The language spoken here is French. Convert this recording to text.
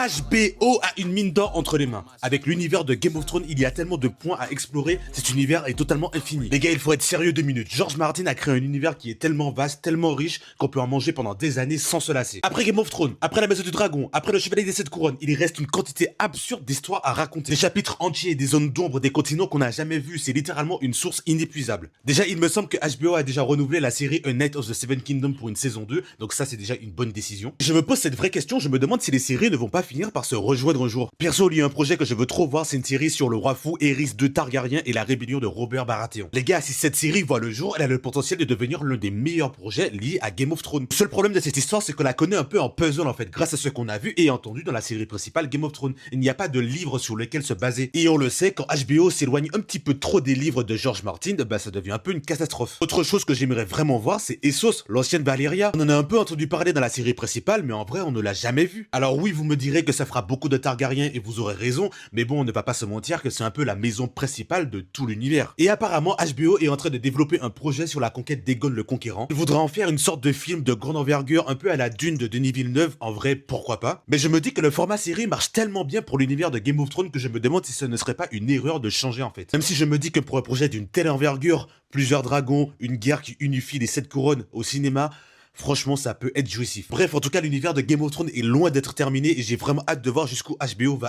HBO a une mine d'or entre les mains. Avec l'univers de Game of Thrones, il y a tellement de points à explorer, cet univers est totalement infini. Les gars, il faut être sérieux 2 minutes. George Martin a créé un univers qui est tellement vaste, tellement riche, qu'on peut en manger pendant des années sans se lasser. Après Game of Thrones, après la Maison du Dragon, après le Chevalier des Sept Couronnes, il reste une quantité absurde d'histoires à raconter. Des chapitres entiers, des zones d'ombre, des continents qu'on n'a jamais vus, c'est littéralement une source inépuisable. Déjà, il me semble que HBO a déjà renouvelé la série A Knight of the Seven Kingdoms pour une saison 2, donc ça c'est déjà une bonne décision. Je me pose cette vraie question, je me demande si les séries ne vont pas finir par se rejoindre un jour. Perso, il y a un projet que je veux trop voir, c'est une série sur le roi fou Aerys II Targaryen et la rébellion de Robert Baratheon. Les gars, si cette série voit le jour, elle a le potentiel de devenir l'un des meilleurs projets liés à Game of Thrones. Le seul problème de cette histoire, c'est qu'on la connaît un peu en puzzle en fait, grâce à ce qu'on a vu et entendu dans la série principale Game of Thrones. Il n'y a pas de livre sur lequel se baser. Et on le sait, quand HBO s'éloigne un petit peu trop des livres de George Martin, bah ça devient un peu une catastrophe. Autre chose que j'aimerais vraiment voir, c'est Essos, l'ancienne Valyria. On en a un peu entendu parler dans la série principale, mais en vrai, on ne l'a jamais vu. Alors oui, vous me direz que ça fera beaucoup de Targaryens et vous aurez raison, mais bon, on ne va pas se mentir que c'est un peu la maison principale de tout l'univers. Et apparemment, HBO est en train de développer un projet sur la conquête d'Aegon le Conquérant. Il voudra en faire une sorte de film de grande envergure, un peu à la Dune de Denis Villeneuve, en vrai, pourquoi pas. Mais je me dis que le format série marche tellement bien pour l'univers de Game of Thrones que je me demande si ce ne serait pas une erreur de changer en fait. Même si je me dis que pour un projet d'une telle envergure, plusieurs dragons, une guerre qui unifie les 7 couronnes au cinéma, franchement, ça peut être jouissif. Bref, en tout cas, l'univers de Game of Thrones est loin d'être terminé et j'ai vraiment hâte de voir jusqu'où HBO va aller.